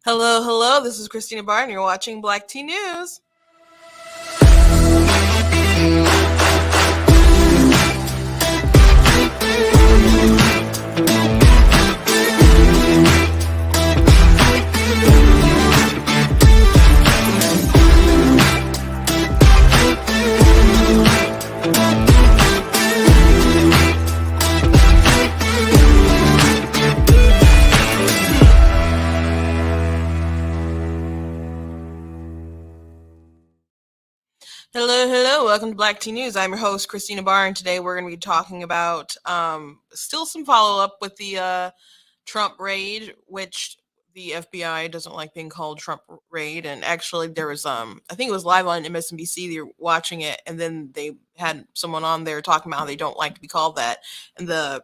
Hello, hello. This is Christina Barr, and you're watching Black Tea News. Hello, hello. Welcome to Black Tea News. I'm your host, Christina Barr, and today we're going to be talking about still some follow up with the Trump raid, which the FBI doesn't like being called Trump raid. And actually, there was I think it was live on MSNBC. They were watching it, and then they had someone on there talking about how they don't like to be called that. And the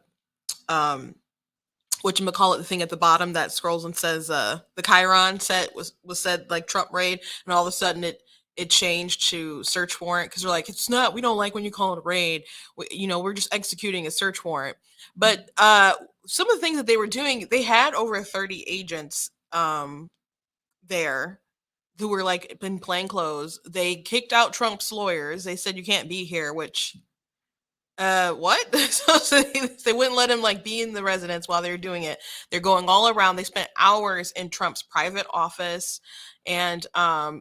whatchamacallit, the thing at the bottom that scrolls and says the Chiron set was said like Trump raid, and all of a sudden it changed to search warrant because they're like, it's not, we don't like when you call it a raid. We're just executing a search warrant. But some of the things that they were doing, they had over 30 agents there who were like in plain clothes. They kicked out Trump's lawyers. They said you can't be here, which what? So they wouldn't let him like be in the residence while they were doing it. They're going all around. They spent hours in Trump's private office, and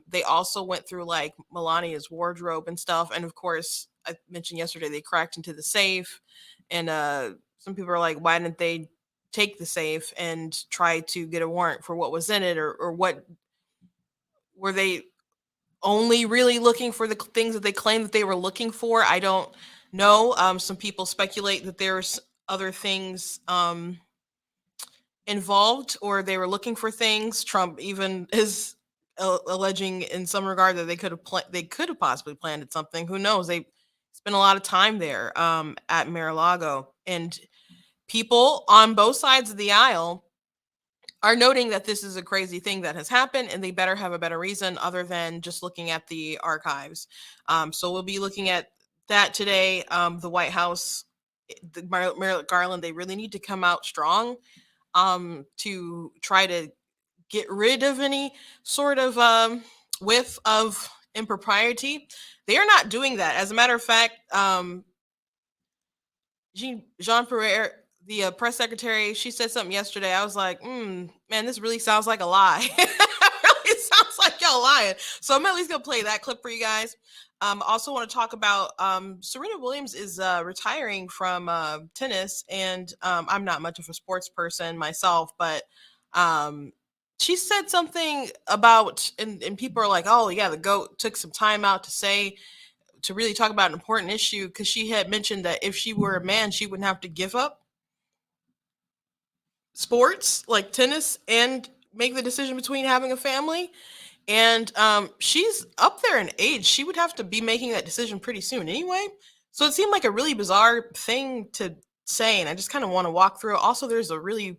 they also went through like Melania's wardrobe and stuff. And of course, I mentioned yesterday they cracked into the safe, and some people are like, why didn't they take the safe and try to get a warrant for what was in it, or what were they only really looking for the things that they claimed that they were looking for? I don't know. Some people speculate that there's other things involved, or they were looking for things. Trump even is alleging in some regard that they could have possibly planted something. Who knows? They spent a lot of time there at Mar-a-Lago, and people on both sides of the aisle are noting that this is a crazy thing that has happened, and they better have a better reason other than just looking at the archives. So we'll be looking at that today. The White House, Merrick Garland, they really need to come out strong to try to get rid of any sort of whiff of impropriety. They are not doing that. As a matter of fact, Jean Pierre, the press secretary, she said something yesterday. I was like, man, this really sounds like a lie. It really sounds like y'all lying. So I'm at least gonna play that clip for you guys. Also want to talk about Serena Williams is retiring from tennis, and I'm not much of a sports person myself, but she said something about, and people are like, oh yeah, the GOAT took some time out to really talk about an important issue, because she had mentioned that if she were a man, she wouldn't have to give up sports like tennis and make the decision between having a family. And she's up there in age. She would have to be making that decision pretty soon anyway. So it seemed like a really bizarre thing to say, and I just kind of want to walk through it. Also, there's a really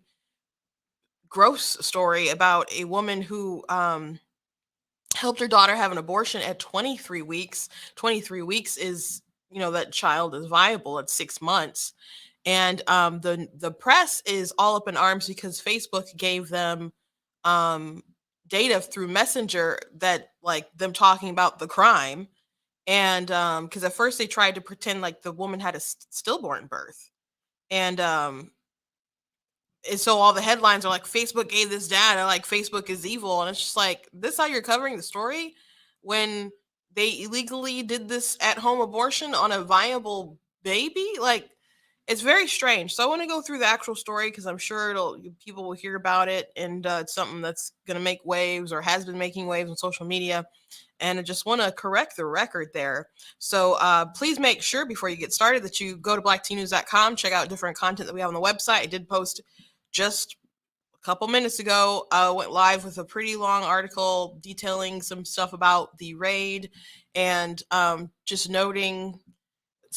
gross story about a woman who helped her daughter have an abortion at 23 weeks. 23 weeks is, that child is viable at 6 months. And the press is all up in arms because Facebook gave them data through Messenger that like them talking about the crime. And because at first they tried to pretend like the woman had a stillborn birth. And so all the headlines are like, Facebook gave this data, like Facebook is evil. And it's just like, this how you're covering the story when they illegally did this at home abortion on a viable baby? Like, it's very strange. So I want to go through the actual story because I'm sure people will hear about it, and it's something that's going to make waves or has been making waves on social media. And I just want to correct the record there. So please make sure before you get started that you go to blacktnews.com, check out different content that we have on the website. I did post just a couple minutes ago, went live with a pretty long article detailing some stuff about the raid, and just noting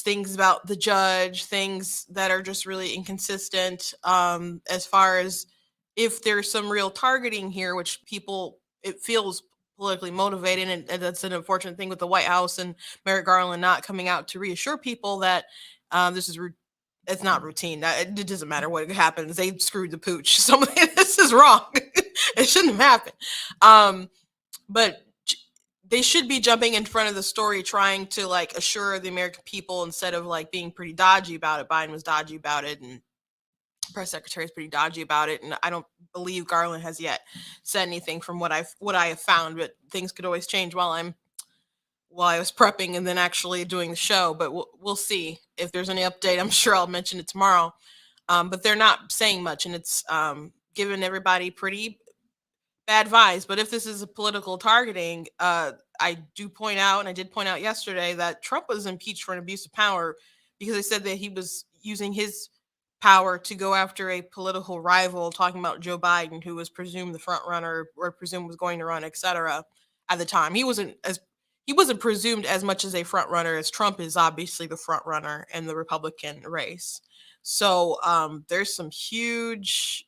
things about the judge, things that are just really inconsistent, as far as if there's some real targeting here, which it feels politically motivated. And that's an unfortunate thing with the White House and Merrick Garland not coming out to reassure people that this is it's not routine. It doesn't matter what happens. They screwed the pooch. So this is wrong. It shouldn't have happened. Um, but they should be jumping in front of the story, trying to like assure the American people instead of like being pretty dodgy about it. Biden was dodgy about it, and press secretary is pretty dodgy about it, and I don't believe Garland has yet said anything from what I have found. But things could always change while I was prepping and then actually doing the show. But we'll see if there's any update. I'm sure I'll mention it tomorrow. But they're not saying much, and it's giving everybody pretty bad vibes. But if this is a political targeting, I do point out, and I did point out yesterday, that Trump was impeached for an abuse of power because they said that he was using his power to go after a political rival, talking about Joe Biden, who was presumed the front runner or presumed was going to run, etc. At the time, he wasn't presumed as much as a front runner as Trump is obviously the front runner in the Republican race. So there's some huge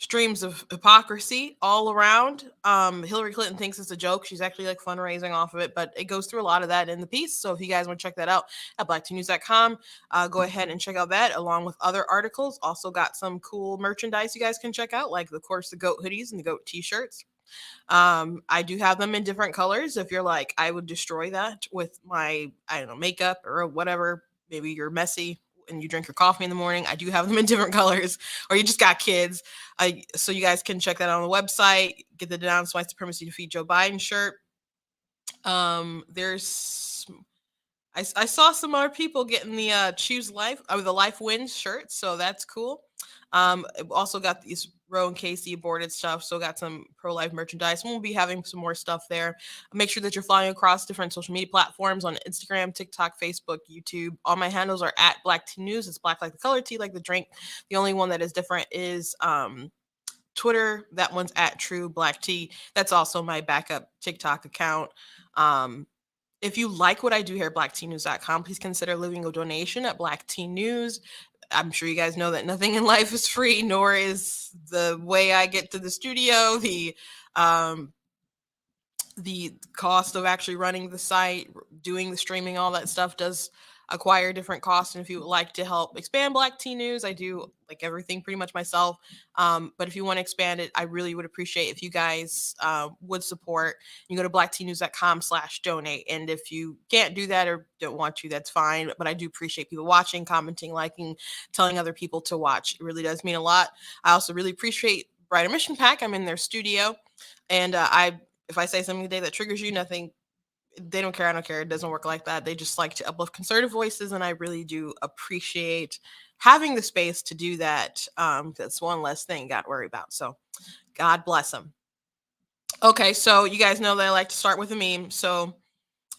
streams of hypocrisy all around. Hillary Clinton thinks it's a joke. She's actually like fundraising off of it, but it goes through a lot of that in the piece. So if you guys want to check that out at blacktnews.com, go ahead and check out that along with other articles. Also got some cool merchandise you guys can check out, like of course the goat hoodies and the goat t-shirts. I do have them in different colors. If you're like, I would destroy that with my, I don't know, makeup or whatever, maybe you're messy and you drink your coffee in the morning, I do have them in different colors, or you just got kids. So you guys can check that on the website, get the Denounce White Supremacy Defeat Joe Biden shirt. There's, I saw some other people getting the Choose Life, the Life Wins shirt, so that's cool. Also got these Roe and Casey aborted stuff, so got some pro-life merchandise. We'll be having some more stuff there. Make sure that you're following across different social media platforms on Instagram, TikTok, Facebook, YouTube. All my handles are at Black Tea News. It's black like the color, tea like the drink. The only one that is different is Twitter. That one's at True Black Tea. That's also my backup TikTok account. If you like what I do here at blacktnews.com, please consider leaving a donation at Black Tea News. I'm sure you guys know that nothing in life is free, nor is the way I get to the studio, the cost of actually running the site, doing the streaming, all that stuff does acquire different costs. And if you would like to help expand Black Tea News, I do like everything pretty much myself. But if you want to expand it, I really would appreciate if you guys would support. You go to blacktnews.com/donate. And if you can't do that or don't want to, that's fine. But I do appreciate people watching, commenting, liking, telling other people to watch. It really does mean a lot. I also really appreciate Brighter Mission Pack. I'm in their studio, and if I say something today that triggers you, nothing, they don't care. I don't care. It doesn't work like that. They just like to uplift conservative voices. And I really do appreciate having the space to do that. That's one less thing got to worry about. So God bless them. Okay. So you guys know that I like to start with a meme. So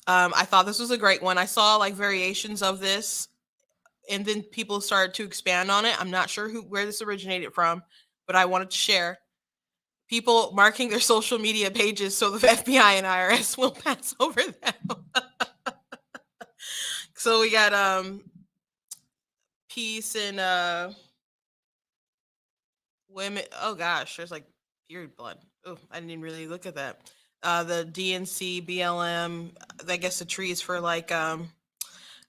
I thought this was a great one. I saw like variations of this, and then people started to expand on it. I'm not sure where this originated from, but I wanted to share. People marking their social media pages so the FBI and IRS will pass over them. So we got peace and women. Oh gosh, there's like period blood. Oh, I didn't even really look at that. The DNC, BLM, I guess the trees for like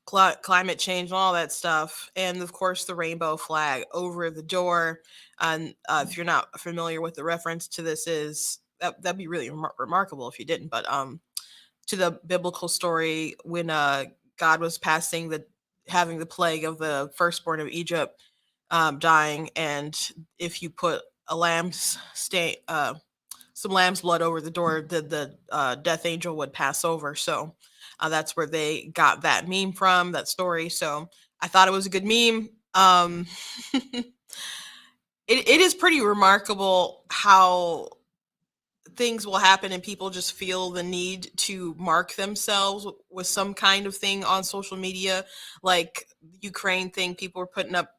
climate change and all that stuff, and of course the rainbow flag over the door. And if you're not familiar with the reference to this, is that'd be really remarkable if you didn't. But to the biblical story when God was having the plague of the firstborn of Egypt dying, and if you put a some lamb's blood over the door, the death angel would pass over. So that's where they got that meme from, that story. So I thought it was a good meme. It is pretty remarkable how things will happen and people just feel the need to mark themselves with some kind of thing on social media. Like the Ukraine thing, people were putting up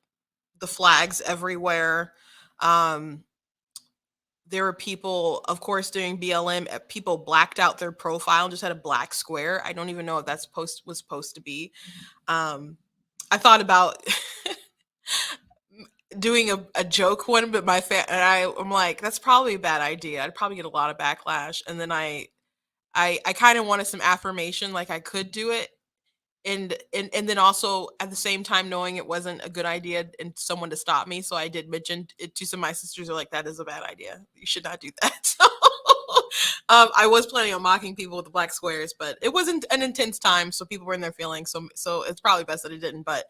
the flags everywhere. There were people, of course, doing BLM. People blacked out their profile and just had a black square. I don't even know if that's was supposed to be. I thought about doing a joke one, but I'm like, that's probably a bad idea. I'd probably get a lot of backlash. And then I kind of wanted some affirmation, like I could do it. and then also at the same time knowing it wasn't a good idea and someone to stop me. So I did mention it to some of my sisters are like, that is a bad idea. You should not do that. So I was planning on mocking people with the black squares, but it wasn't an intense time, so people were in their feelings. So it's probably best that it didn't. But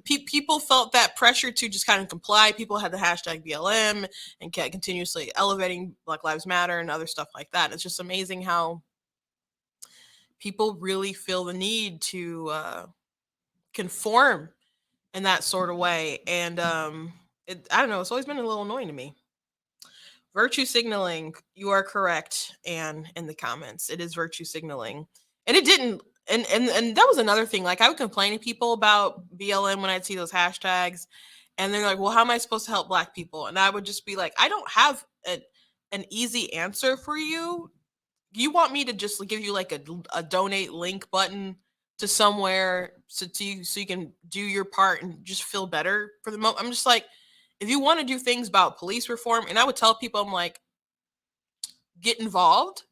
people felt that pressure to just kind of comply. People had the hashtag BLM and kept continuously elevating Black Lives Matter and other stuff like that. It's just amazing how people really feel the need to conform in that sort of way. And I don't know, it's always been a little annoying to me. Virtue signaling, you are correct, and in the comments, it is virtue signaling. And it didn't, and that was another thing. Like, I would complain to people about BLM when I'd see those hashtags, and they're like, well, how am I supposed to help Black people? And I would just be like, I don't have an easy answer for you. You want me to just give you like a donate link button to somewhere so you can do your part and just feel better for the moment? I'm just like, if you want to do things about police reform, and I would tell people, I'm like, get involved,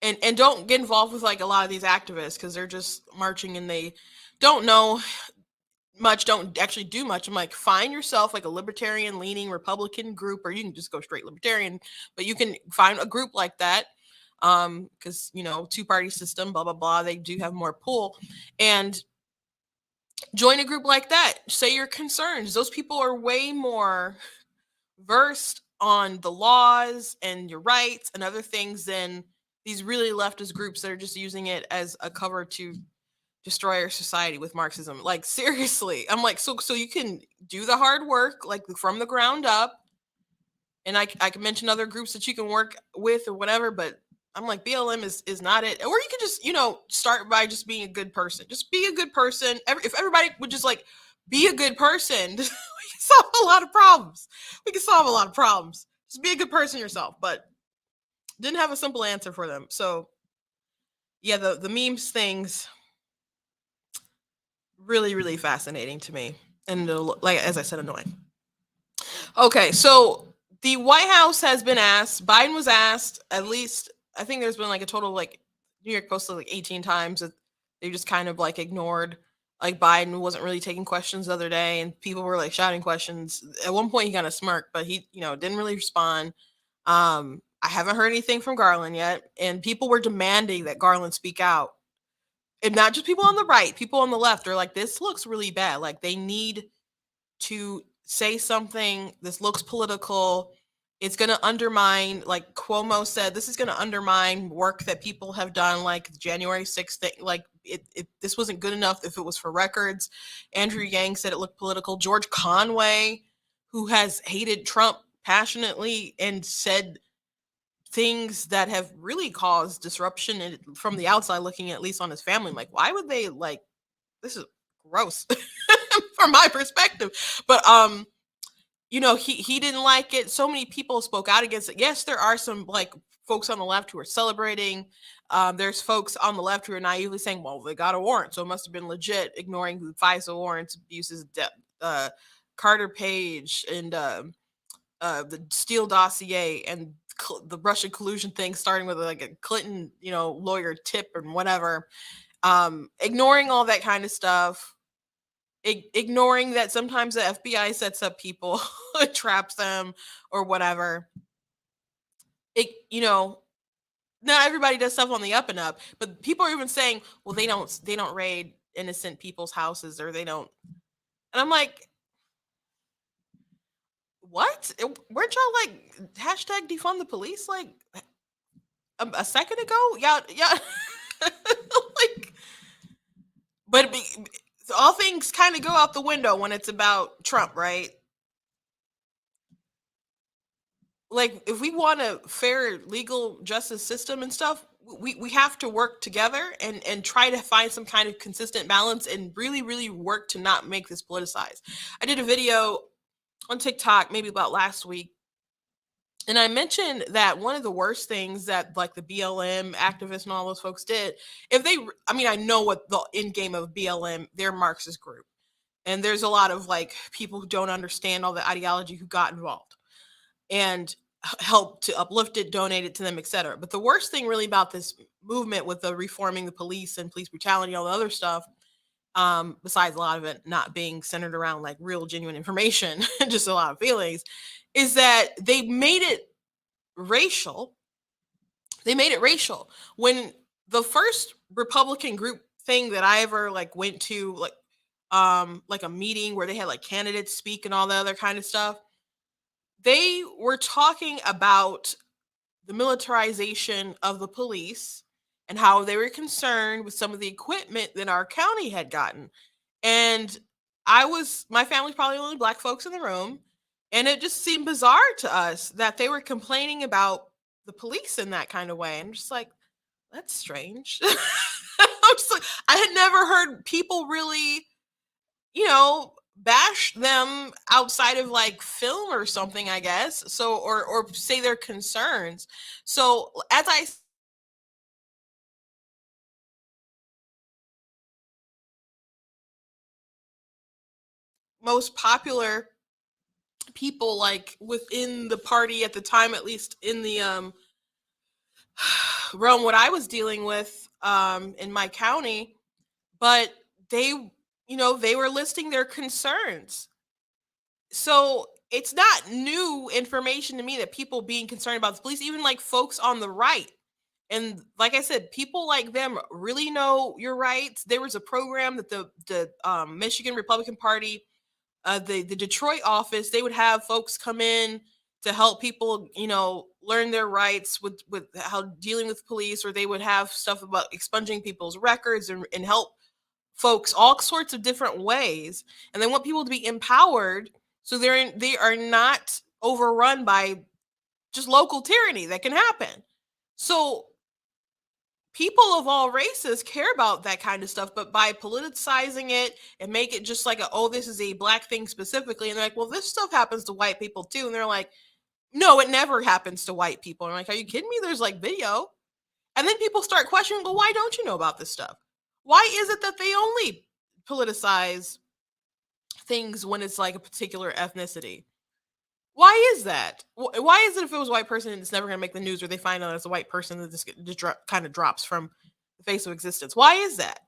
and don't get involved with like a lot of these activists because they're just marching and they don't know much, don't actually do much. I'm like, find yourself like a libertarian leaning Republican group, or you can just go straight libertarian, but you can find a group like that, because two-party system, blah blah blah, they do have more pull, and join a group like that. Say your concerns. Those people are way more versed on the laws and your rights and other things than these really leftist groups that are just using it as a cover to destroy our society with Marxism. Like, seriously, I'm like, so you can do the hard work like from the ground up, and I can mention other groups that you can work with or whatever, but I'm like, BLM is not it. Or you can just start by just being a good person. Just be a good person. If everybody would just like be a good person, we can solve a lot of problems. Just be a good person yourself. But didn't have a simple answer for them. So yeah, the memes things, really, really fascinating to me. And like, as I said, annoying. Okay, so the White House has been asked, Biden was asked, at least, I think there's been like a total, like, New York posted like 18 times that they just kind of like ignored. Like, Biden wasn't really taking questions the other day, and people were like shouting questions. At one point, he kind of smirked, but he, didn't really respond. I haven't heard anything from Garland yet, and people were demanding that Garland speak out. And not just people on the right, people on the left are like, this looks really bad. Like, they need to say something. This looks political. It's going to undermine, like Cuomo said, this is going to undermine work that people have done, like the January 6th thing. Like, this wasn't good enough if it was for records. Andrew Yang said it looked political. George Conway, who has hated Trump passionately and said things that have really caused disruption, and from the outside looking, at least on his family, I'm like, why would they, like, this is gross from my perspective. But he didn't like it. So many people spoke out against it. Yes, there are some like folks on the left who are celebrating. There's folks on the left who are naively saying, well, they got a warrant, so it must have been legit, ignoring the FISA warrants, abuses, Carter Page, and the Steele dossier, and the Russian collusion thing, starting with like a Clinton lawyer tip and whatever. Ignoring all that kind of stuff, ignoring that sometimes the FBI sets up people, traps them, or whatever. Not everybody does stuff on the up and up, but people are even saying, well, they don't raid innocent people's houses, or they don't. And I'm like, what? Weren't y'all like hashtag defund the police like a second ago? Yeah. Like, but all things kind of go out the window when it's about Trump, right? Like, if we want a fair legal justice system and stuff, we have to work together and try to find some kind of consistent balance, and really, really work to not make this politicized. I did a video on TikTok maybe about last week, and I mentioned that one of the worst things that like the BLM activists and all those folks did, I know what the end game of BLM, they're Marxist group. And there's a lot of like people who don't understand all the ideology who got involved. And help to uplift it, donate it to them, etc. But the worst thing really about this movement with the reforming the police and police brutality, all the other stuff, besides a lot of it not being centered around like real genuine information, just a lot of feelings, is that they made it racial. They made it racial. When the first Republican group thing that I ever like went to, like a meeting where they had like candidates speak and all the other kind of stuff, they were talking about the militarization of the police and how they were concerned with some of the equipment that our county had gotten. And my family's probably the only black folks in the room. And it just seemed bizarre to us that they were complaining about the police in that kind of way. And just like, that's strange. I had never heard people really, bash them outside of like film or something, I guess. So, or say their concerns. So, as I most popular people like within the party at the time, at least in the realm what I was dealing with in my county, but they they were listing their concerns. So it's not new information to me that people being concerned about the police, even like folks on the right. And like I said, people like them really know your rights. There was a program that the Michigan Republican Party, the Detroit office, they would have folks come in to help people, learn their rights with how dealing with police, or they would have stuff about expunging people's records and help folks all sorts of different ways. And they want people to be empowered so they are not overrun by just local tyranny that can happen. So people of all races care about that kind of stuff, but by politicizing it and make it just like oh, this is a black thing specifically, and they're like, well, this stuff happens to white people too, and they're like, no, it never happens to white people. And I'm like, are you kidding me? There's like video. And then people start questioning, well, why don't you know about this stuff? Why is it that they only politicize things when it's like a particular ethnicity? Why is that? Why is it if it was a white person, it's never going to make the news, or they find out it's a white person that just kind of drops from the face of existence? Why is that?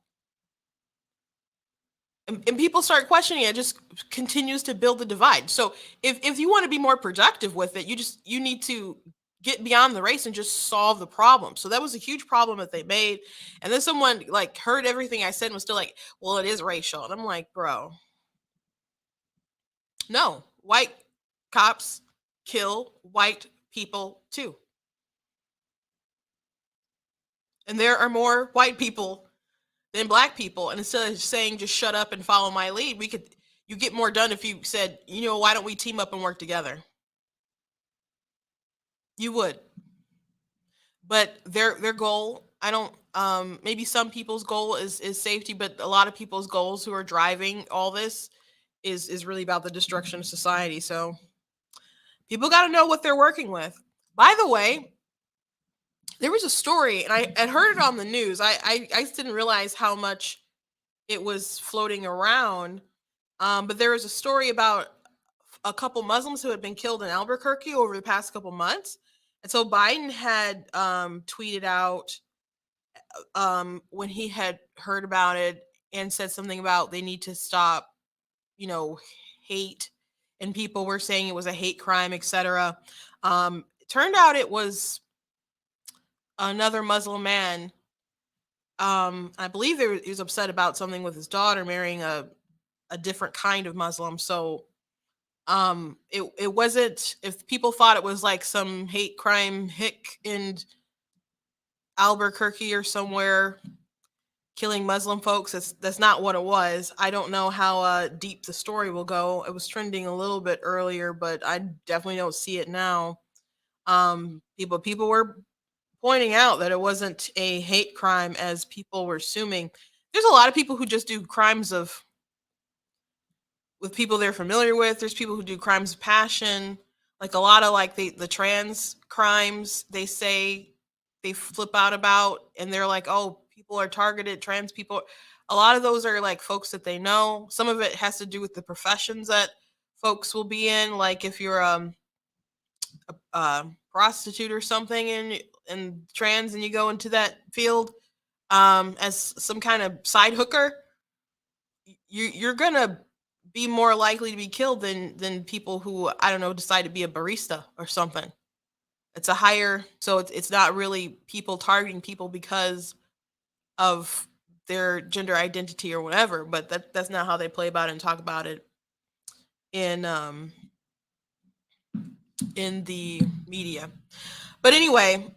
And people start questioning it. It just continues to build the divide. So if you want to be more productive with it, you need to get beyond the race and just solve the problem. So that was a huge problem that they made. And then someone like heard everything I said and was still like, well, it is racial. And I'm like, bro, no, white cops kill white people too. And there are more white people than black people. And instead of saying just shut up and follow my lead, you get more done if you said, why don't we team up and work together? You would. But their goal, I don't maybe some people's goal is safety, but a lot of people's goals who are driving all this is really about the destruction of society. So people got to know what they're working with. By the way, there was a story, and I had heard it on the news. I just didn't realize how much it was floating around. But there was a story about a couple Muslims who had been killed in Albuquerque over the past couple months. And so Biden had tweeted out when he had heard about it and said something about they need to stop, you know, hate. And people were saying it was a hate crime, etc. It turned out it was another Muslim man. I believe he was upset about something with his daughter marrying a different kind of Muslim. So it wasn't, if people thought it was like some hate crime hick in Albuquerque or somewhere killing Muslim folks, that's not what it was. I don't know how deep the story will go. It was trending a little bit earlier, but I definitely don't see it now. People were pointing out that it wasn't a hate crime as people were assuming. There's a lot of people who just do crimes of with people they're familiar with. There's people who do crimes of passion, like a lot of like the trans crimes. They say they flip out about, and they're like, oh, people are targeted, trans people. A lot of those are like folks that they know. Some of it has to do with the professions that folks will be in. Like if you're prostitute or something and trans and you go into that field as some kind of side hooker, you're gonna be more likely to be killed than people who, I don't know, decide to be a barista or something. It's a higher, so it's not really people targeting people because of their gender identity or whatever, but that's not how they play about it and talk about it in in the media. But anyway,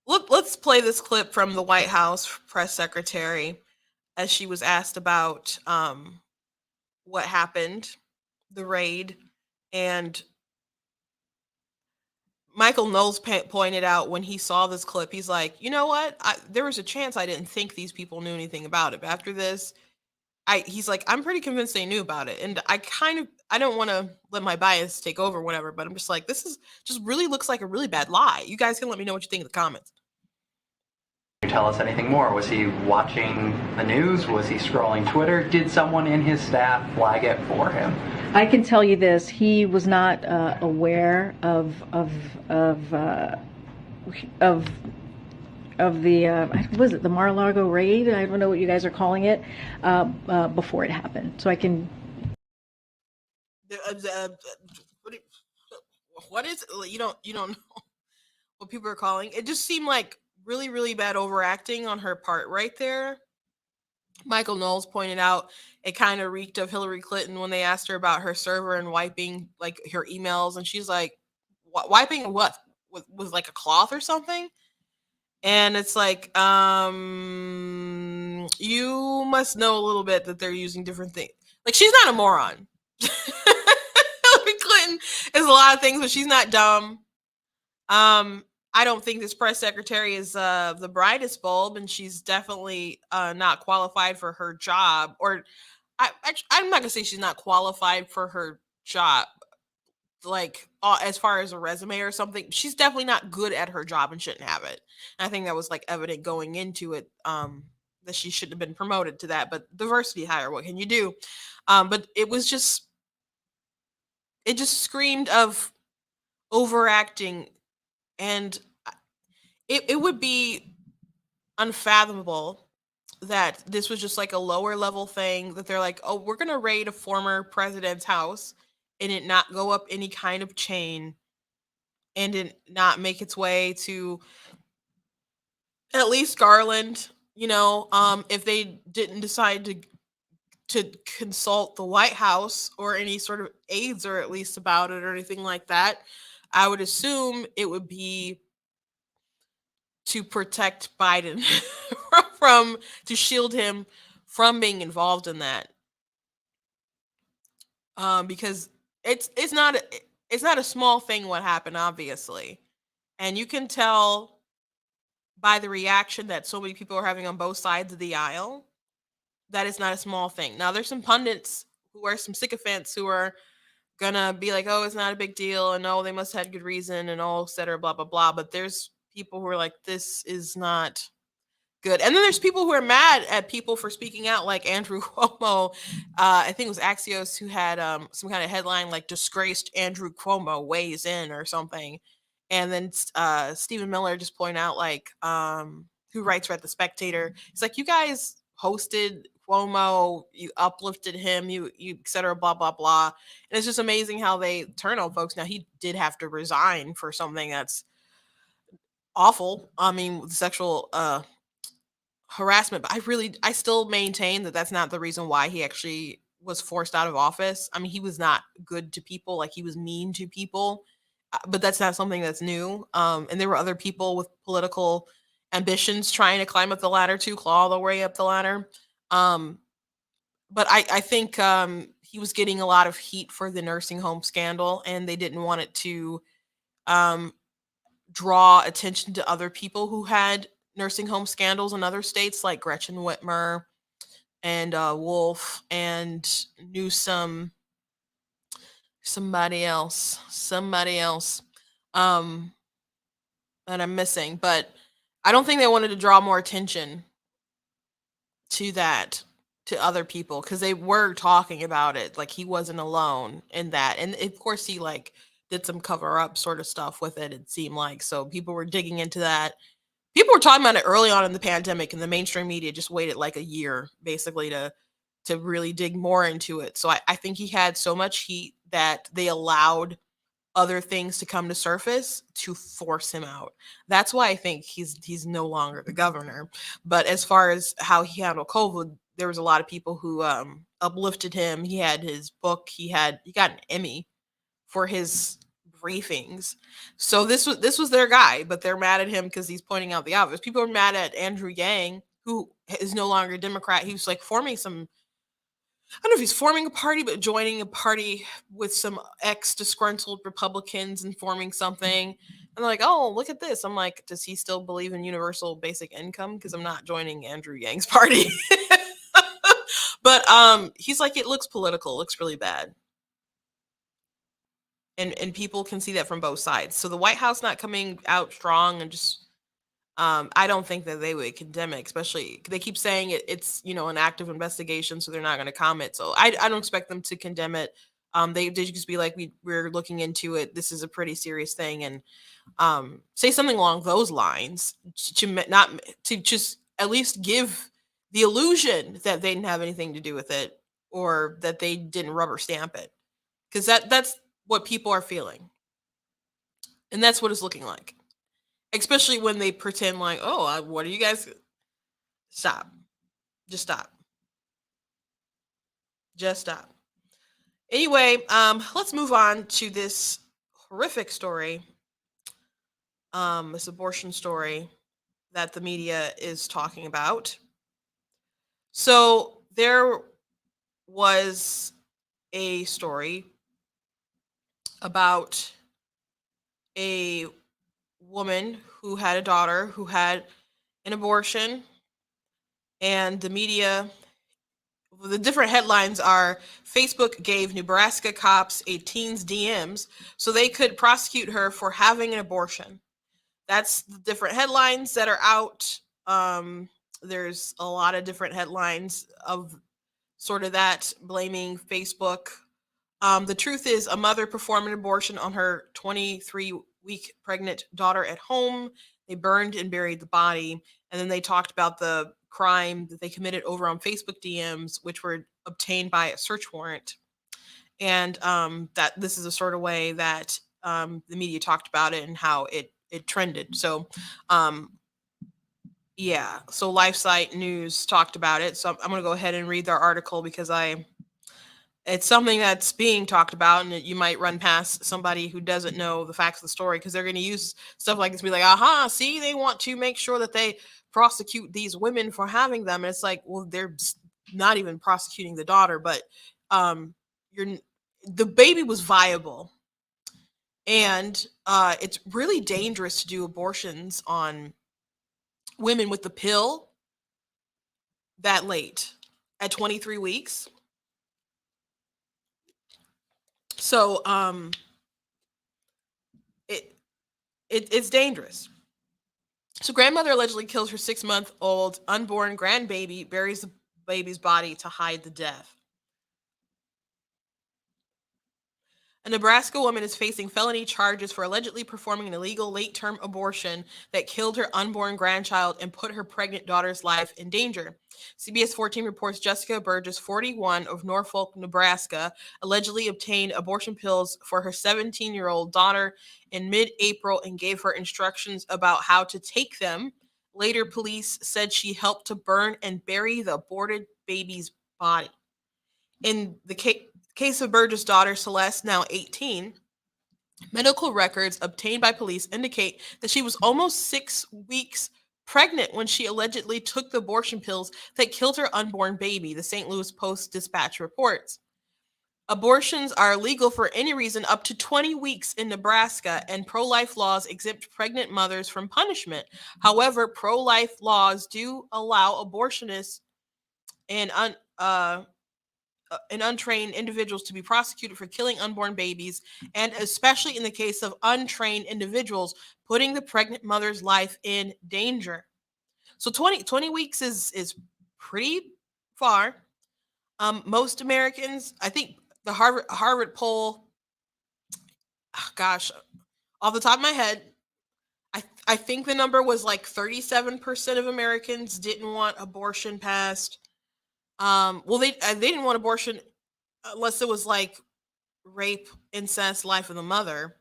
let's play this clip from the White House press secretary as she was asked about what happened, the raid, and Michael Knowles pointed out when he saw this clip, he's like, you know what? There was a chance I didn't think these people knew anything about it. But after this, he's like, I'm pretty convinced they knew about it. And I don't want to let my bias take over, whatever. But I'm just like, this is just really looks like a really bad lie. You guys can let me know what you think in the comments. Can you tell us anything more? Was he watching the news? Was he scrolling Twitter? Did someone in his staff flag it for him? I can tell you this: he was not aware of the was it the Mar-a-Lago raid? I don't know what you guys are calling it before it happened. So I can. What is you don't know what people are calling it? Just seemed like really, really bad overacting on her part right there. Michael Knowles pointed out it kind of reeked of Hillary Clinton when they asked her about her server and wiping like her emails, and she's like, wiping what? Was like a cloth or something? And it's like, you must know a little bit that they're using different things. Like, she's not a moron. Hillary Clinton is a lot of things, but she's not dumb. I don't think this press secretary is the brightest bulb, and she's definitely not qualified for her job. Or I'm not gonna say she's not qualified for her job, like as far as a resume or something. She's definitely not good at her job and shouldn't have it. And I think that was like evident going into it, that she shouldn't have been promoted to that. But diversity hire, what can you do? But it just screamed of overacting, and it would be unfathomable that this was just like a lower level thing that they're like, oh, we're gonna raid a former president's house and it not go up any kind of chain and it not make its way to at least Garland, if they didn't decide to consult the White House or any sort of aides or at least about it or anything like that. I would assume it would be to protect Biden to shield him from being involved in that. Because it's not a small thing what happened, obviously. And you can tell by the reaction that so many people are having on both sides of the aisle that it's not a small thing. Now there's some pundits who are some sycophants who are gonna be like, oh, it's not a big deal, and oh, they must have had good reason, and all, et cetera, blah blah blah. But there's people who are like, this is not good. And then there's people who are mad at people for speaking out, like Andrew Cuomo. I think it was Axios who had some kind of headline like "Disgraced Andrew Cuomo weighs in" or something. And then Stephen Miller just pointed out, like, who writes for The Spectator. It's like, you guys hosted Cuomo, you uplifted him, you et cetera, blah blah blah. And it's just amazing how they turn on folks. Now he did have to resign for something that's awful. I mean, sexual harassment, but I still maintain that that's not the reason why he actually was forced out of office. I mean, he was not good to people, like he was mean to people, but that's not something that's new. And there were other people with political ambitions trying to climb up the ladder to claw their way up the ladder. But I think he was getting a lot of heat for the nursing home scandal, and they didn't want it to draw attention to other people who had nursing home scandals in other states, like Gretchen Whitmer and Wolf and Newsom, somebody else um, that I'm missing. But I don't think they wanted to draw more attention to that, to other people, because they were talking about it like he wasn't alone in that. And of course he like did some cover up sort of stuff with it, it seemed like. So people were digging into that. People were talking about it early on in the pandemic, and the mainstream media just waited like a year basically to really dig more into it. So I think he had so much heat that they allowed other things to come to surface to force him out. That's why I think he's no longer the governor. But as far as how he handled COVID, there was a lot of people who uplifted him. He had his book. He got an Emmy for his briefings. So this was their guy, but they're mad at him because he's pointing out the obvious. People are mad at Andrew Yang, who is no longer a Democrat. He was like forming some, I don't know if he's forming a party, but joining a party with some ex-disgruntled Republicans and forming something. And they're like, oh, look at this. I'm like, does he still believe in universal basic income? Because I'm not joining Andrew Yang's party. But he's like, it looks political, it looks really bad. And people can see that from both sides. So the White House not coming out strong and just I don't think that they would condemn it, especially they keep saying it's an active investigation, so they're not going to comment. So I don't expect them to condemn it. They just be like we're looking into it. This is a pretty serious thing, and say something along those lines not to just at least give the illusion that they didn't have anything to do with it or that they didn't rubber stamp it, because that's what people are feeling, and that's what it's looking like. Especially when they pretend like, oh, what are you guys? Stop. Just stop. Just stop. Anyway, let's move on to this horrific story, this abortion story that the media is talking about. So there was a story about a woman who had a daughter who had an abortion, and the media, the different headlines are Facebook gave Nebraska cops a teen's DMs so they could prosecute her for having an abortion. That's the different headlines that are out. There's a lot of different headlines of sort of that blaming Facebook. The truth is, a mother performed an abortion on her 23-week pregnant daughter at home. They burned and buried the body. And then they talked about the crime that they committed over on Facebook DMs, which were obtained by a search warrant. And that this is a sort of way that the media talked about it and how it trended. So, yeah. So LifeSite News talked about it. So I'm going to go ahead and read their article because it's something that's being talked about, and you might run past somebody who doesn't know the facts of the story because they're going to use stuff like this to be like, aha, see, they want to make sure that they prosecute these women for having them. And it's like, well, they're not even prosecuting the daughter, but the baby was viable. And it's really dangerous to do abortions on women with the pill that late at 23 weeks. So it's dangerous. So grandmother allegedly kills her 6-month-old unborn grandbaby, buries the baby's body to hide the death. A Nebraska woman is facing felony charges for allegedly performing an illegal late-term abortion that killed her unborn grandchild and put her pregnant daughter's life in danger. CBS 14 reports Jessica Burgess, 41, of Norfolk, Nebraska, allegedly obtained abortion pills for her 17-year-old daughter in mid-April and gave her instructions about how to take them. Later, police said she helped to burn and bury the aborted baby's body. In the case of Burgess' daughter, Celeste, now 18, medical records obtained by police indicate that she was almost 6 weeks pregnant when she allegedly took the abortion pills that killed her unborn baby, the St. Louis Post-Dispatch reports. Abortions are legal for any reason up to 20 weeks in Nebraska, and pro-life laws exempt pregnant mothers from punishment. However, pro-life laws do allow abortionists and untrained individuals to be prosecuted for killing unborn babies, and especially in the case of untrained individuals, putting the pregnant mother's life in danger. So 20 weeks is pretty far. Most Americans, I think the Harvard poll gosh, off the top of my head, I think the number was like 37% of Americans didn't want abortion passed. Well, they didn't want abortion unless it was like rape, incest, life of the mother,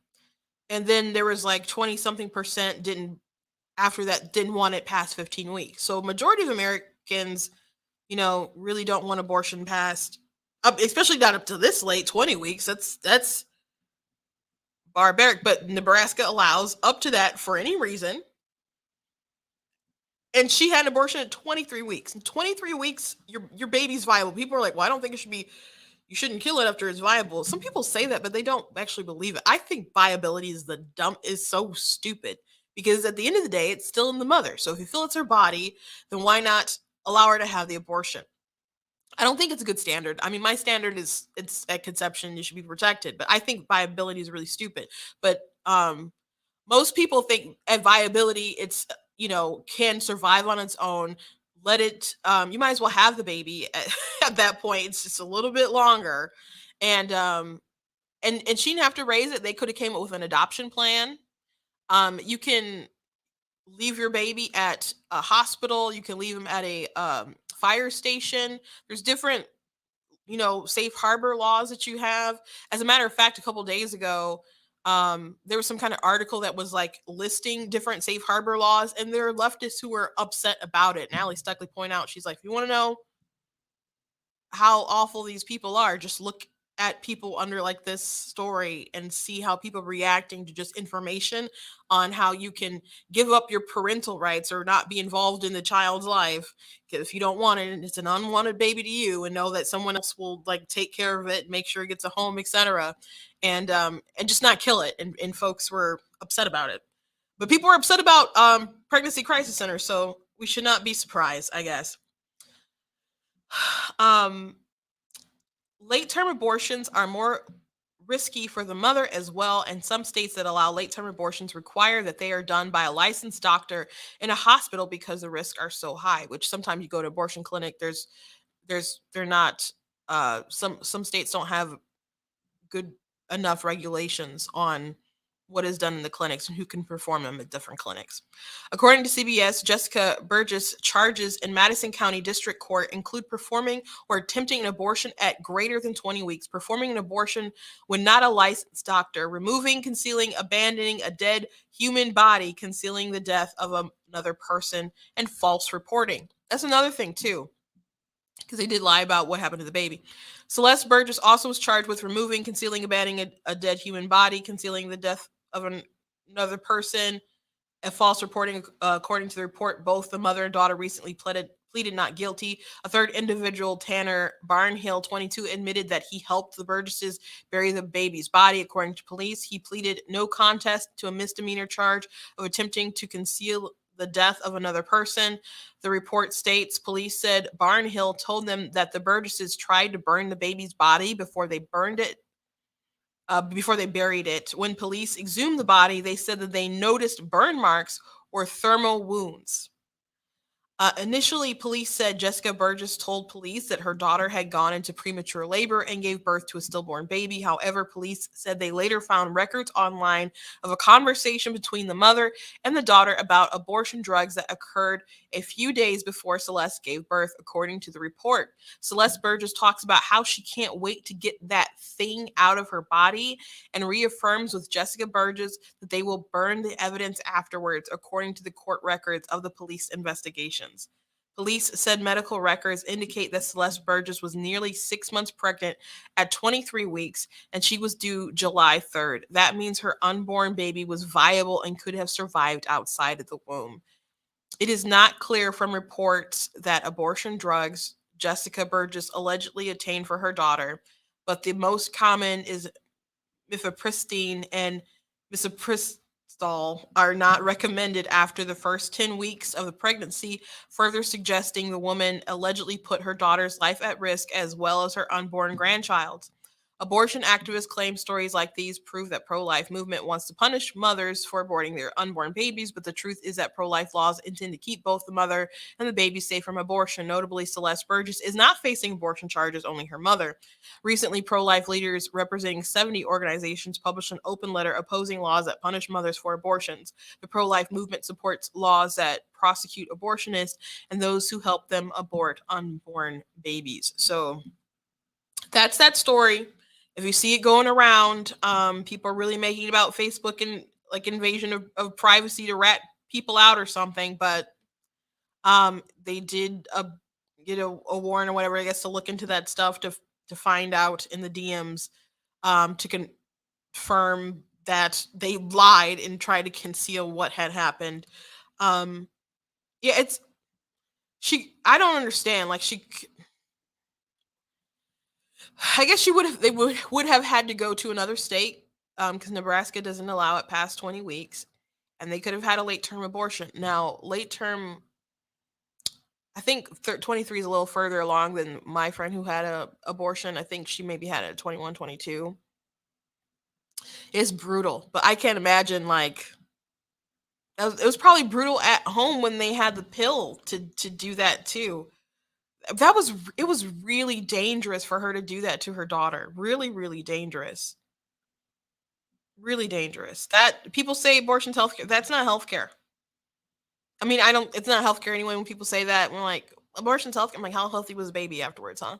and then there was like 20 something percent didn't after that didn't want it past 15 weeks. So majority of Americans, really don't want abortion passed, especially not up to this late 20 weeks. That's barbaric. But Nebraska allows up to that for any reason. And she had an abortion at 23 weeks. In 23 weeks, your baby's viable. People are like, well, I don't think you shouldn't kill it after it's viable. Some people say that, but they don't actually believe it. I think viability is so stupid because at the end of the day, it's still in the mother. So if you feel it's her body, then why not allow her to have the abortion? I don't think it's a good standard. I mean, my standard is it's at conception, you should be protected, but I think viability is really stupid. But most people think at viability, it's can survive on its own. Let it. You might as well have the baby at that point. It's just a little bit longer, and and she didn't have to raise it. They could have came up with an adoption plan. You can leave your baby at a hospital. You can leave them at a fire station. There's different safe harbor laws that you have. As a matter of fact, a couple days ago, there was some kind of article that was like listing different safe harbor laws, and there are leftists who were upset about it. And Allie Stuckley point out, she's like, if you want to know how awful these people are, just look at people under like this story and see how people reacting to just information on how you can give up your parental rights or not be involved in the child's life if you don't want it and it's an unwanted baby to you, and know that someone else will like take care of it, make sure it gets a home, etc. And just not kill it. And folks were upset about it, but people were upset about pregnancy crisis centers, so we should not be surprised, I guess. um Late term abortions are more risky for the mother as well, and some states that allow late term abortions require that they are done by a licensed doctor in a hospital because the risks are so high. Which sometimes you go to abortion clinic, they're not some states don't have good enough regulations on what is done in the clinics and who can perform them at different clinics. According to CBS, Jessica Burgess charges in Madison County District Court include performing or attempting an abortion at greater than 20 weeks, performing an abortion when not a licensed doctor, removing, concealing, abandoning a dead human body, concealing the death of another person, and false reporting. That's another thing too, because they did lie about what happened to the baby. Celeste Burgess also was charged with removing, concealing, abandoning a dead human body, concealing the death of another person, and false reporting. According to the report, both the mother and daughter recently pleaded not guilty. A third individual, Tanner Barnhill, 22, admitted that he helped the Burgesses bury the baby's body. According to police, he pleaded no contest to a misdemeanor charge of attempting to conceal the death of another person. The report states police said Barnhill told them that the Burgesses tried to burn the baby's body before they buried it. When police exhumed the body, they said that they noticed burn marks or thermal wounds. Initially, police said Jessica Burgess told police that her daughter had gone into premature labor and gave birth to a stillborn baby. However, police said they later found records online of a conversation between the mother and the daughter about abortion drugs that occurred a few days before Celeste gave birth, according to the report. Celeste Burgess talks about how she can't wait to get that thing out of her body and reaffirms with Jessica Burgess that they will burn the evidence afterwards, according to the court records of the police investigation. Police said medical records indicate that Celeste Burgess was nearly 6 months pregnant at 23 weeks, and she was due July 3rd. That means her unborn baby was viable and could have survived outside of the womb. It is not clear from reports that abortion drugs Jessica Burgess allegedly obtained for her daughter, but the most common is mifepristone and misoprostol are not recommended after the first 10 weeks of the pregnancy, further suggesting the woman allegedly put her daughter's life at risk as well as her unborn grandchild's. Abortion activists claim stories like these prove that pro-life movement wants to punish mothers for aborting their unborn babies, but the truth is that pro-life laws intend to keep both the mother and the baby safe from abortion. Notably, Celeste Burgess is not facing abortion charges, only her mother. Recently, pro-life leaders representing 70 organizations published an open letter opposing laws that punish mothers for abortions. The pro-life movement supports laws that prosecute abortionists and those who help them abort unborn babies. So that's that story. If you see it going around, people are really making it about Facebook and like invasion of privacy to rat people out or something. But they did get a warrant or whatever, I guess, to look into that stuff to find out in the DMs to confirm that they lied and tried to conceal what had happened. Yeah, it's I don't understand. Like I guess they would have had to go to another state because Nebraska doesn't allow it past 20 weeks, and they could have had a late term abortion. Now, late term, I think 23 is a little further along than my friend who had a abortion. I think she maybe had it at 21, 22. It's brutal, but I can't imagine like it was probably brutal at home when they had the pill to do that too. It was really dangerous for her to do that to her daughter. Really, really dangerous. Really dangerous. That people say abortion's healthcare. That's not healthcare. I mean, it's not healthcare anyway when people say that. We're like, abortion's healthcare. I'm like, how healthy was the baby afterwards, huh?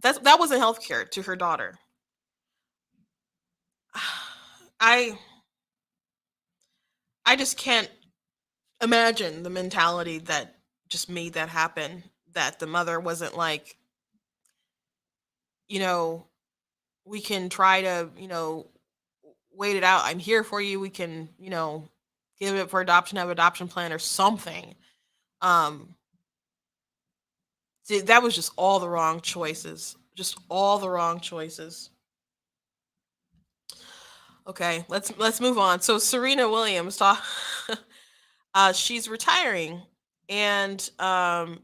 That wasn't healthcare to her daughter. I just can't imagine the mentality that just made that happen. That the mother wasn't like, you know, we can try to, wait it out. I'm here for you. We can, give it for adoption, have an adoption plan or something. That was just all the wrong choices. Just all the wrong choices. Okay, let's move on. So Serena Williams, she's retiring, and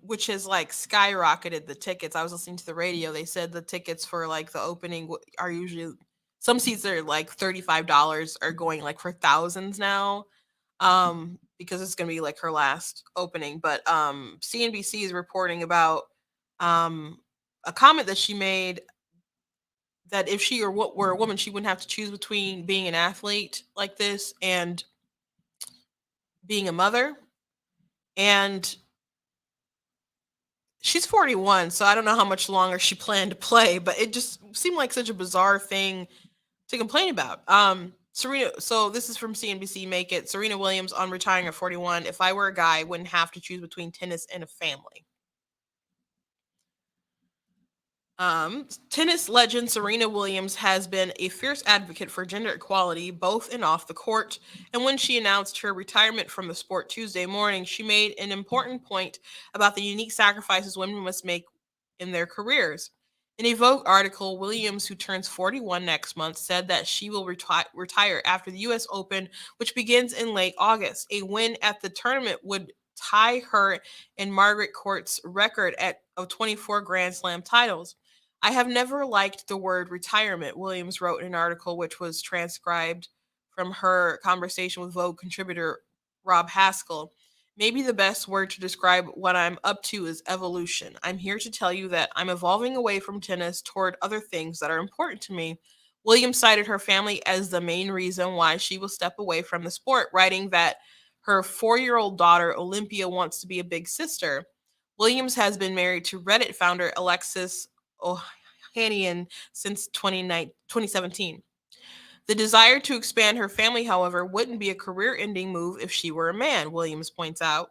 which has like skyrocketed the tickets. I was listening to the radio. They said the tickets for like the opening are usually some seats are like $35 are going like for thousands now. Because it's gonna be like her last opening. But CNBC is reporting about a comment that she made that if she or what were a woman, she wouldn't have to choose between being an athlete like this and being a mother. And she's 41, so I don't know how much longer she planned to play, but it just seemed like such a bizarre thing to complain about. Serena, so this is from CNBC, make it Serena Williams on retiring at 41. If I were a guy, I wouldn't have to choose between tennis and a family. Tennis legend Serena Williams has been a fierce advocate for gender equality, both and off the court. And when she announced her retirement from the sport Tuesday morning, she made an important point about the unique sacrifices women must make in their careers. In a Vogue article, Williams, who turns 41 next month, said that she will retire after the U.S. Open, which begins in late August. A win at the tournament would tie her and Margaret Court's record of 24 Grand Slam titles. I have never liked the word retirement, Williams wrote in an article which was transcribed from her conversation with Vogue contributor Rob Haskell. Maybe the best word to describe what I'm up to is evolution. I'm here to tell you that I'm evolving away from tennis toward other things that are important to me. Williams cited her family as the main reason why she will step away from the sport, writing that her 4-year-old daughter, Olympia, wants to be a big sister. Williams has been married to Reddit founder Alexis Ohanian since 2017. The desire to expand her family, however, wouldn't be a career-ending move if she were a man, Williams points out.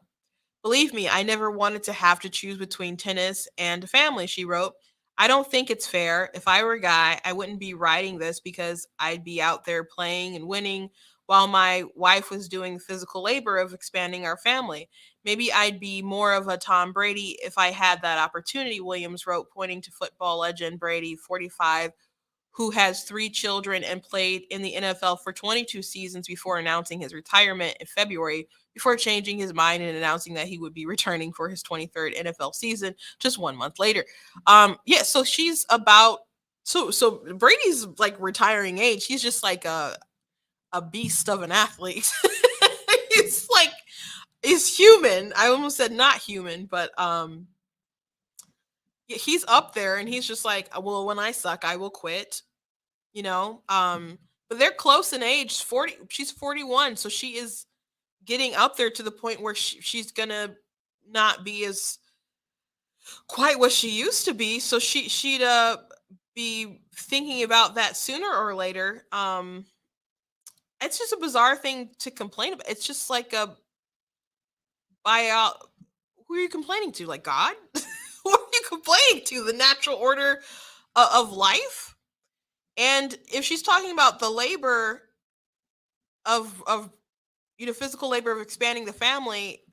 Believe me, I never wanted to have to choose between tennis and a family, she wrote. I don't think it's fair. If I were a guy, I wouldn't be writing this because I'd be out there playing and winning while my wife was doing the physical labor of expanding our family. Maybe I'd be more of a Tom Brady if I had that opportunity, Williams wrote, pointing to football legend Brady, 45, who has 3 children and played in the NFL for 22 seasons before announcing his retirement in February, before changing his mind and announcing that he would be returning for his 23rd NFL season just 1 month later. So she's about So Brady's like retiring age. He's just like a beast of an athlete. He's like he's human. I almost said not human, but he's up there and he's just like, well, when I suck, I will quit, you know. But they're close in age. 40, she's 41, so she is getting up there to the point where she's gonna not be as quite what she used to be. So she'd be thinking about that sooner or later. It's just a bizarre thing to complain about. It's just like a buyout. Who are you complaining to? Like God? Who are you complaining to? The natural order of life? And if she's talking about the labor of physical labor of expanding the family,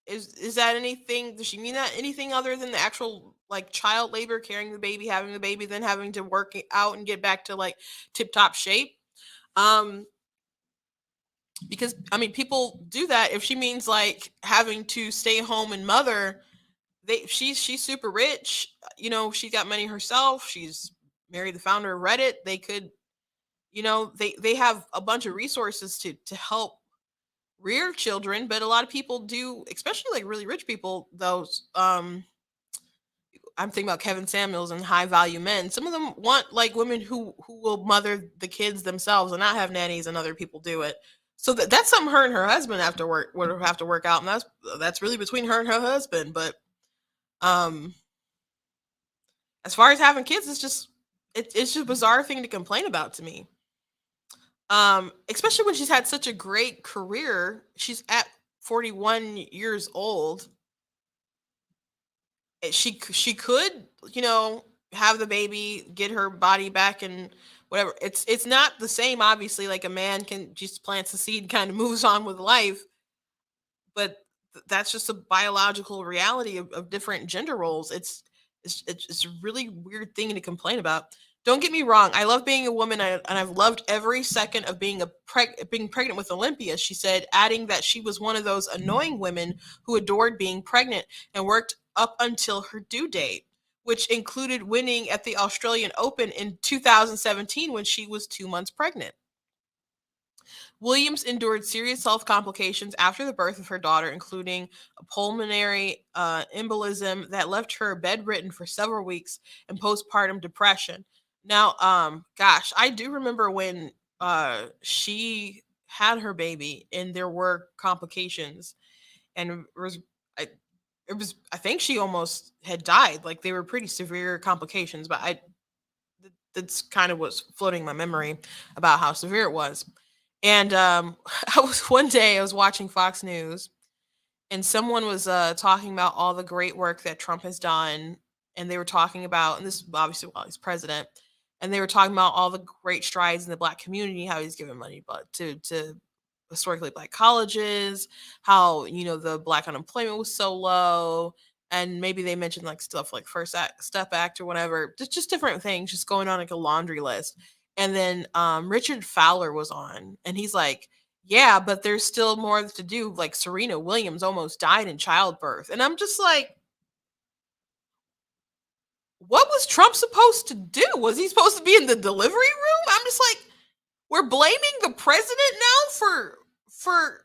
is that anything? Does she mean that anything other than the actual like child labor, carrying the baby, having the baby, then having to work it out and get back to like tip top shape? Um, because I mean, people do that. If she means like having to stay home and mother, she's super rich. She got money herself. She's married the founder of Reddit. They could, they have a bunch of resources to help rear children, but a lot of people do, especially like really rich people, those I'm thinking about Kevin Samuels and high value men. Some of them want like women who will mother the kids themselves and not have nannies and other people do it. So that's something her and her husband would have to work out, and that's really between her and her husband. But um as far as having kids, it's just a bizarre thing to complain about to me. Especially when she's had such a great career. She's at 41 years old. She could, have the baby, get her body back, and whatever. It's not the same, obviously. Like a man can just plants the seed, kind of moves on with life, but that's just a biological reality of different gender roles. It's a really weird thing to complain about. Don't get me wrong. I love being a woman, and I've loved every second of being being pregnant with Olympia. She said, adding that she was one of those annoying women who adored being pregnant and worked up until her due date, which included winning at the Australian Open in 2017 when she was 2 months pregnant. Williams endured serious health complications after the birth of her daughter, including a pulmonary embolism that left her bedridden for several weeks and postpartum depression. Now, gosh, I do remember when she had her baby and there were complications, and I think she almost had died. Like they were pretty severe complications, but that's kind of what's floating in my memory about how severe it was. And one day I was watching Fox News, and someone was talking about all the great work that Trump has done, and they were talking about, and this is obviously while he's president, and they were talking about all the great strides in the Black community, how he's given money but to historically Black colleges, how the Black unemployment was so low, and maybe they mentioned like stuff like Step Act or whatever, just different things, just going on like a laundry list. And then Richard Fowler was on, and he's like, yeah, but there's still more to do. Like Serena Williams almost died in childbirth. And I'm just like, what was Trump supposed to do? Was he supposed to be in the delivery room? I'm just like, we're blaming the president now for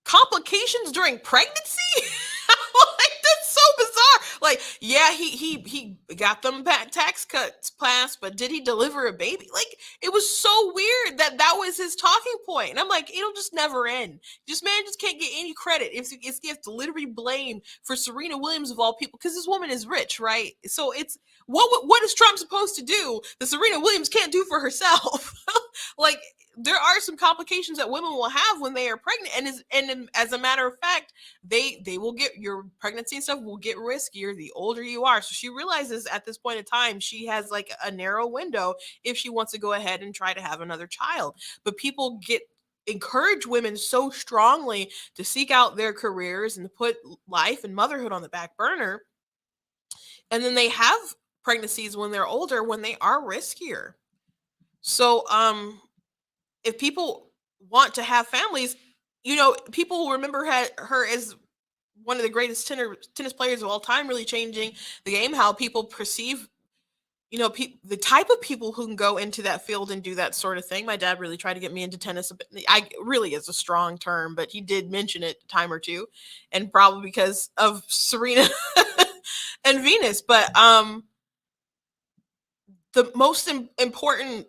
complications during pregnancy? Like, that's so bizarre. Like, yeah, he got them tax cuts passed, but did he deliver a baby? Like, it was so weird that was his talking point. And I'm like, it'll just never end. Man just can't get any credit if he gets to literally blame for Serena Williams of all people, because this woman is rich, right? So it's what is Trump supposed to do that Serena Williams can't do for herself? Like, there are some complications that women will have when they are pregnant, and as a matter of fact, they will get, your pregnancy and stuff will get riskier the older you are. So she realizes at this point in time she has like a narrow window if she wants to go ahead and try to have another child. But people encourage women so strongly to seek out their careers and to put life and motherhood on the back burner, and then they have pregnancies when they're older, when they are riskier. So if people want to have families, people will remember her as one of the greatest tennis players of all time, really changing the game, how people perceive the type of people who can go into that field and do that sort of thing. My dad really tried to get me into tennis. I really is a strong term, but he did mention it a time or two, and probably because of Serena and Venus. But the most important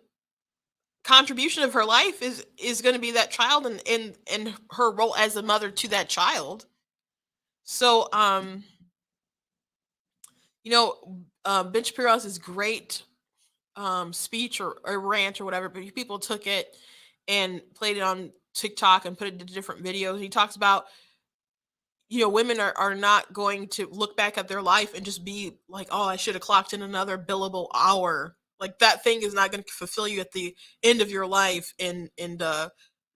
contribution of her life is going to be that child and her role as a mother to that child. So Ben Shapiro has this great speech or rant or whatever, but people took it and played it on TikTok and put it into different videos. He talks about, women are not going to look back at their life and just be like, oh, I should have clocked in another billable hour. Like that thing is not going to fulfill you at the end of your life. And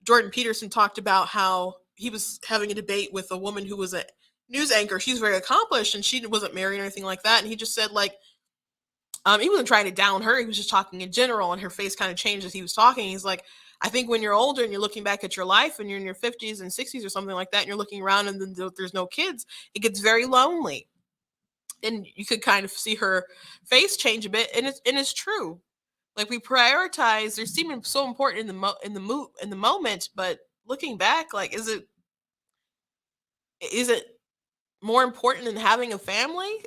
Jordan Peterson talked about how he was having a debate with a woman who was a news anchor. She's very accomplished and she wasn't married or anything like that. And he just said, like, he wasn't trying to down her. He was just talking in general, and her face kind of changed as he was talking. He's like, I think when you're older and you're looking back at your life and you're in your 50s and 60s or something like that, and you're looking around and then there's no kids, it gets very lonely. And you could kind of see her face change a bit, and it's true. Like, we prioritize, they seem so important in the moment, but looking back, like, is it more important than having a family?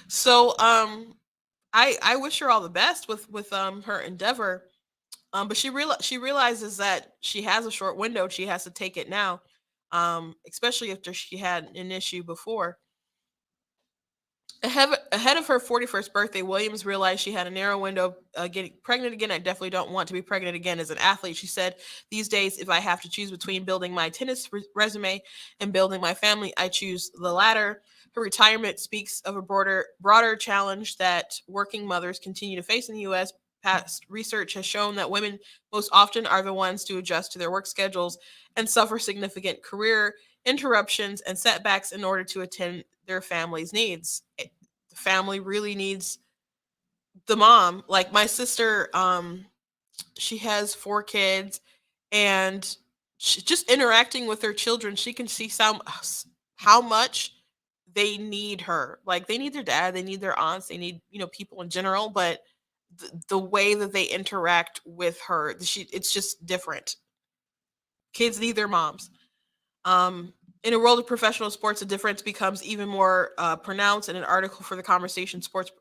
So I wish her all the best with her endeavor. But she realizes that she has a short window. She has to take it now. Especially after she had an issue before. Ahead of her 41st birthday, Williams realized she had a narrow window getting pregnant again. I definitely don't want to be pregnant again as an athlete. She said, these days, if I have to choose between building my tennis resume and building my family, I choose the latter. Her retirement speaks of a broader challenge that working mothers continue to face in the U.S. Past research has shown that women most often are the ones to adjust to their work schedules and suffer significant career interruptions and setbacks in order to attend their family's needs. The family really needs the mom. Like my sister, she has 4 kids, and just interacting with her children, she can see how much they need her. Like they need their dad, they need their aunts, they need people in general, but the way that they interact with her, it's just different. Kids need their moms. In a world of professional sports, the difference becomes even more pronounced. In an article for The Conversation, sports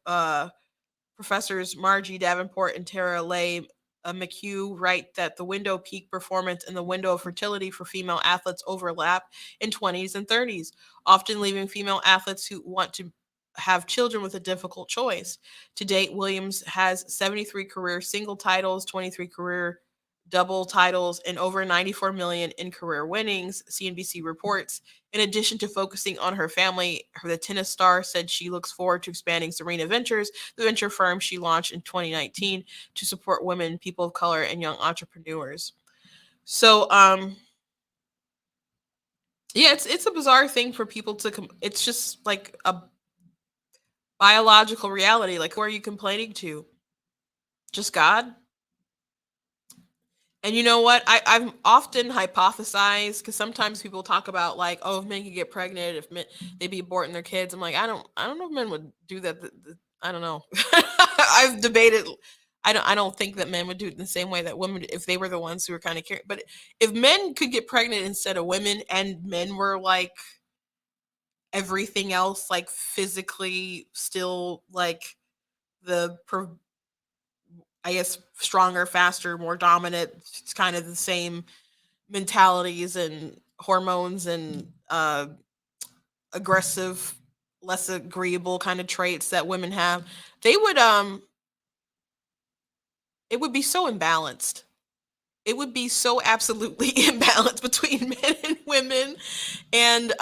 professors Margie Davenport and Tara Leigh McHugh write that the window of peak performance and the window of fertility for female athletes overlap in 20s and 30s, often leaving female athletes who want to have children with a difficult choice. To date, Williams has 73 career single titles, 23 career double titles, and over 94 million in career winnings, CNBC reports. In addition to focusing on her family, the tennis star said she looks forward to expanding Serena Ventures, the venture firm she launched in 2019 to support women, people of color, and young entrepreneurs. So, yeah, it's a bizarre thing for people to it's just like a biological reality. Like, who are you complaining to? Just God? And you know what? I've often hypothesized, because sometimes people talk about like, oh, if men could get pregnant, if men they'd be aborting their kids. I'm like, I don't know if men would do that. I don't know. I've debated. I don't think that men would do it in the same way that women, if they were the ones who were kind of caring. But if men could get pregnant instead of women, and men were like everything else, like physically still like the I guess stronger, faster, more dominant. It's kind of the same mentalities and hormones and aggressive, less agreeable kind of traits that women have. They would it would be so imbalanced. It would be so absolutely imbalanced between men and women. And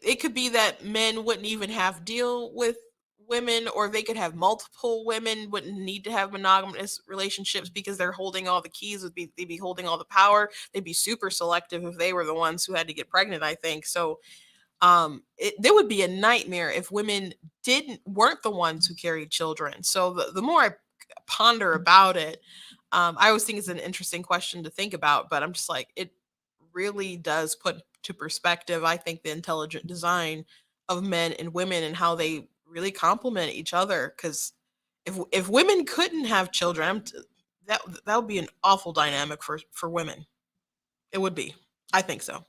it could be that men wouldn't even have to deal with women, or they could have multiple women, wouldn't need to have monogamous relationships because they're holding all the keys. They'd be holding all the power. They'd be super selective if they were the ones who had to get pregnant, I think. So there would be a nightmare if women weren't the ones who carried children. So the more I ponder about it, I always think it's an interesting question to think about, but I'm just like, it really does put to perspective, I think, the intelligent design of men and women and how they really complement each other. Because if women couldn't have children, that would be an awful dynamic for women. It would be. I think so.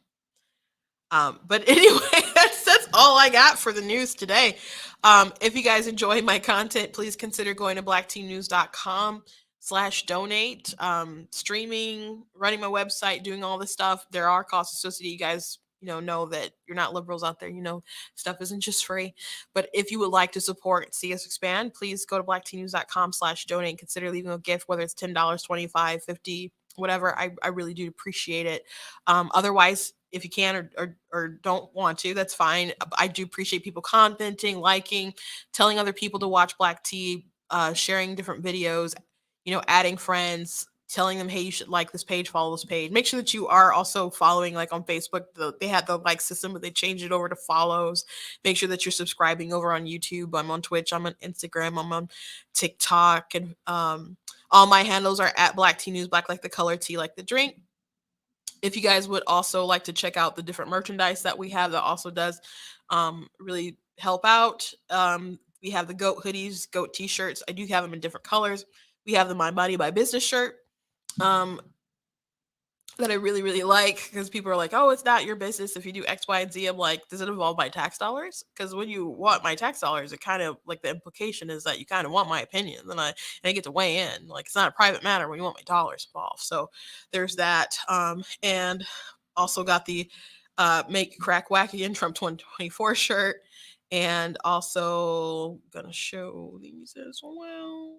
But anyway, that's all I got for the news today. If you guys enjoy my content, please consider going to blackteennews.com/donate. Streaming, running my website, doing all this stuff. There are costs associated. You guys, know that you're not liberals out there. Stuff isn't just free. But if you would like to support See Us Expand, please go to blackteennews.com/donate. Consider leaving a gift, whether it's $10, $25, $50, whatever. I really do appreciate it. Otherwise, if you can or don't want to, that's fine. I do appreciate people commenting, liking, telling other people to watch Black Tea, sharing different videos, adding friends, telling them, hey, you should like this page, follow this page. Make sure that you are also following, like on Facebook. They had the like system, but they changed it over to follows. Make sure that you're subscribing over on YouTube. I'm on Twitch. I'm on Instagram. I'm on TikTok. And all my handles are at Black Tea News, black like the color, tea like the drink. If you guys would also like to check out the different merchandise that we have, that also does really help out. We have the goat hoodies, goat t-shirts. I do have them in different colors. We have the My Body My Business shirt that I really, really like, because people are like, oh, it's not your business if you do X, Y, and Z. I'm like, does it involve my tax dollars? Because when you want my tax dollars, it kind of like the implication is that you kind of want my opinion. Then I get to weigh in. Like, it's not a private matter when you want my dollars involved. So there's that. And also got the Make Crack Wacky in Trump 2024 shirt. And also gonna show these as well.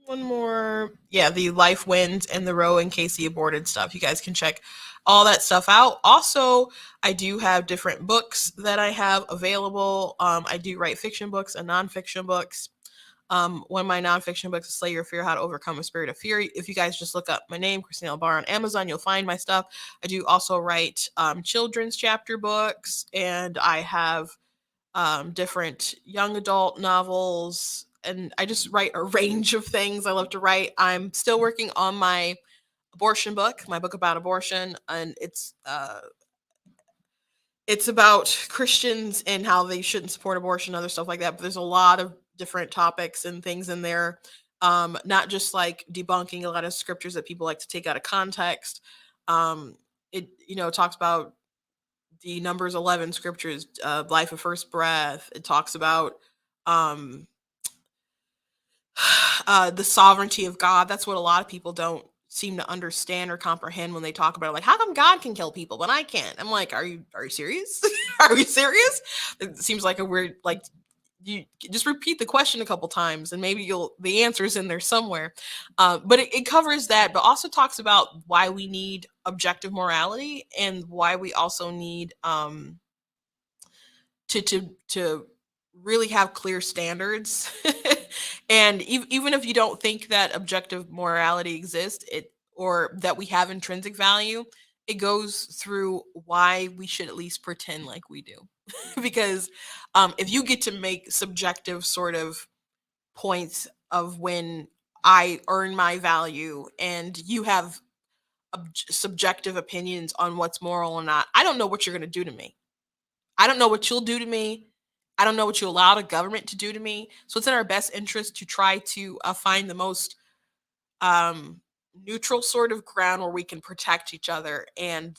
One more. Yeah, the Life Wins and the Roe and Casey aborted stuff. You guys can check all that stuff out. Also, I do have different books that I have available. I do write fiction books and nonfiction books. One of my nonfiction books is Slay Your Fear, How to Overcome a Spirit of Fear. If you guys just look up my name, Christina Albar, on Amazon, you'll find my stuff. I do also write children's chapter books, and I have different young adult novels, and I just write a range of things. I love to write. I'm still working on my abortion book, my book about abortion, and it's about Christians and how they shouldn't support abortion, other stuff like that. But there's a lot of different topics and things in there, not just like debunking a lot of scriptures that people like to take out of context. It talks about the Numbers 11 scriptures, life of first breath. It talks about the sovereignty of God. That's what a lot of people don't seem to understand or comprehend when they talk about it. Like, how come God can kill people but I can't? I'm like, are you serious? Are you serious? It seems like a weird, like, you just repeat the question a couple times and maybe the answer's in there somewhere. But it covers that, but also talks about why we need objective morality and why we also need to really have clear standards. And even if you don't think that objective morality exists, or that we have intrinsic value, it goes through why we should at least pretend like we do. Because if you get to make subjective sort of points of when I earn my value and you have subjective opinions on what's moral or not, I don't know what you're going to do to me. I don't know what you'll do to me. I don't know what you allow the government to do to me. So it's in our best interest to try to find the most neutral sort of ground where we can protect each other. And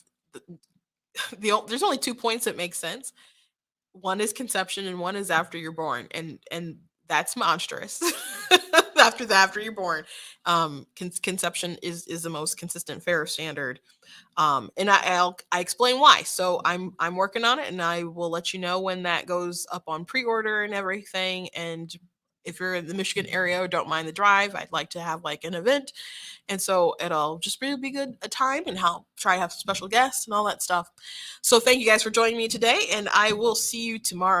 there's only 2 points that make sense. One is conception and one is after you're born. And that's monstrous. after you're born. Conception is the most consistent, fair standard. And I explain why. So I'm working on it, and I will let you know when that goes up on pre-order and everything. And if you're in the Michigan area or don't mind the drive, I'd like to have like an event. And so it'll just really be a time, and I'll try to have some special guests and all that stuff. So thank you guys for joining me today, and I will see you tomorrow.